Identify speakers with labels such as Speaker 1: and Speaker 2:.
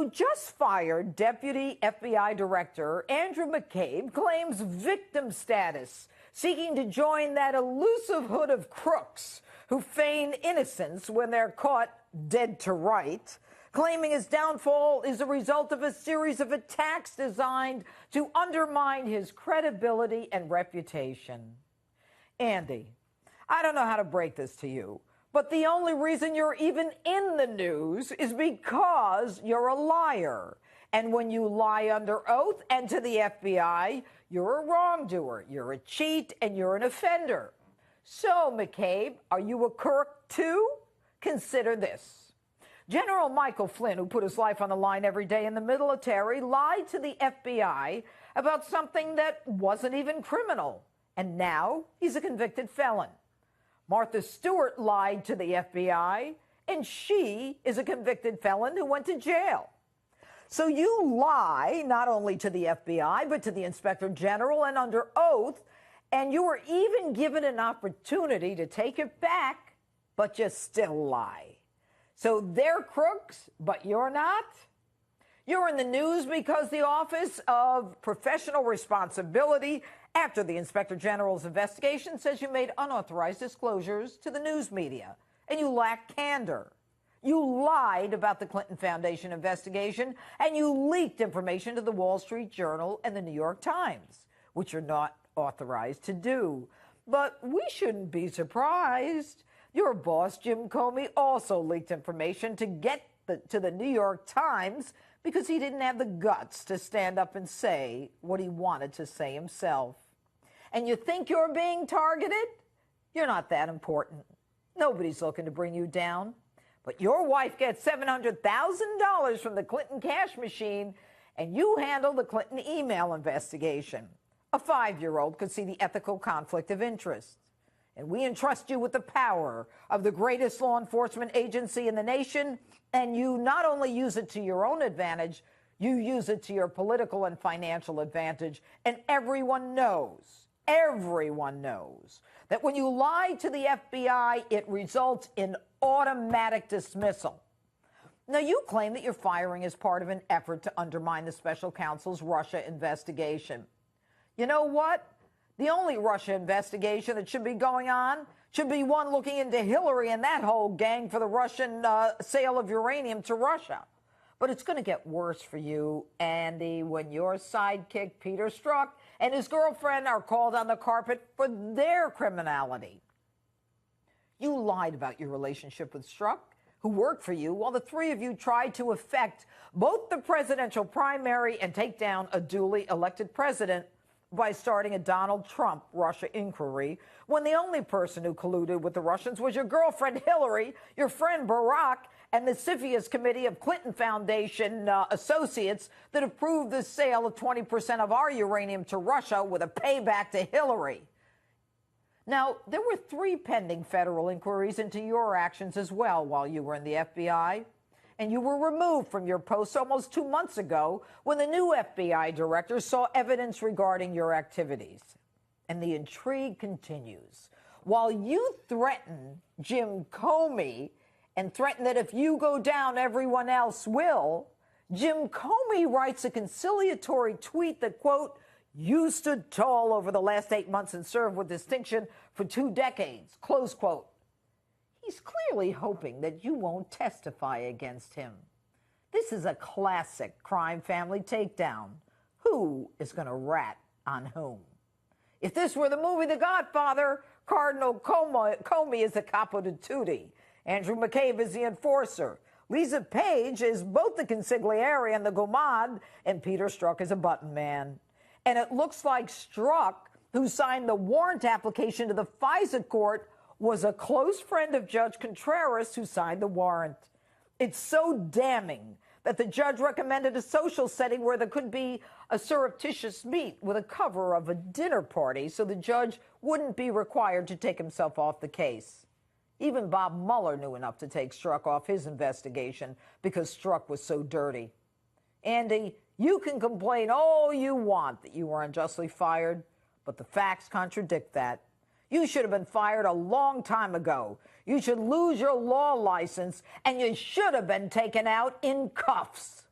Speaker 1: Just fired Deputy FBI Director Andrew McCabe claims victim status, seeking to join that elusive hood of crooks who feign innocence when they're caught dead to right, claiming his downfall is a result of a series of attacks designed to undermine his credibility and reputation. Andy, I don't know how to break this to you, but the only reason you're even in the news is because you're a liar. And when you lie under oath and to the FBI, you're a wrongdoer, you're a cheat, and you're an offender. So, McCabe, are you a crook too? Consider this. General Michael Flynn, who put his life on the line every day in the military, lied to the FBI about something that wasn't even criminal. And now he's a convicted felon. Martha Stewart lied to the FBI, and she is a convicted felon who went to jail. So you lie not only to the FBI, but to the Inspector General and under oath, and you were even given an opportunity to take it back, but you still lie. So they're crooks, but you're not? You're in the news because the Office of Professional Responsibility, after the Inspector General's investigation, says you made unauthorized disclosures to the news media, and you lack candor. You lied about the Clinton Foundation investigation, and you leaked information to the Wall Street Journal and the New York Times, which you're not authorized to do. But we shouldn't be surprised. Your boss, Jim Comey, also leaked information to get to the New York Times because he didn't have the guts to stand up and say what he wanted to say himself. And you think you're being targeted? You're not that important. Nobody's looking to bring you down. But your wife gets $700,000 from the Clinton cash machine, and you handle the Clinton email investigation. A 5-year-old could see the ethical conflict of interest. And we entrust you with the power of the greatest law enforcement agency in the nation, and you not only use it to your own advantage, you use it to your political and financial advantage. And everyone knows that when you lie to the FBI, it results in automatic dismissal. Now, you claim that your firing is part of an effort to undermine the special counsel's Russia investigation. You know what? The only Russia investigation that should be going on should be one looking into Hillary and that whole gang for the Russian sale of uranium to Russia. But it's going to get worse for you, Andy, when your sidekick, Peter Strzok, and his girlfriend are called on the carpet for their criminality. You lied about your relationship with Strzok, who worked for you, while the three of you tried to affect both the presidential primary and take down a duly elected president by starting a Donald Trump Russia inquiry, when the only person who colluded with the Russians was your girlfriend Hillary, your friend Barack, and the CFIUS Committee of Clinton Foundation associates that approved the sale of 20% of our uranium to Russia with a payback to Hillary. Now, there were 3 pending federal inquiries into your actions as well while you were in the FBI. And you were removed from your post almost 2 months ago when the new FBI director saw evidence regarding your activities. And the intrigue continues. While you threaten Jim Comey and threaten that if you go down, everyone else will, Jim Comey writes a conciliatory tweet that, quote, "You stood tall over the last 8 months and served with distinction for 2 decades," close quote. He's clearly hoping that you won't testify against him. This is a classic crime family takedown. Who is going to rat on whom? If this were the movie The Godfather, Cardinal Comey is the capo di tutti. Andrew McCabe is the enforcer. Lisa Page is both the consigliere and the gomad, and Peter Strzok is a button man. And it looks like Strzok, who signed the warrant application to the FISA court, was a close friend of Judge Contreras, who signed the warrant. It's so damning that the judge recommended a social setting where there could be a surreptitious meet with a cover of a dinner party so the judge wouldn't be required to take himself off the case. Even Bob Mueller knew enough to take Strzok off his investigation because Strzok was so dirty. Andy, you can complain all you want that you were unjustly fired, but the facts contradict that. You should have been fired a long time ago. You should lose your law license, and you should have been taken out in cuffs.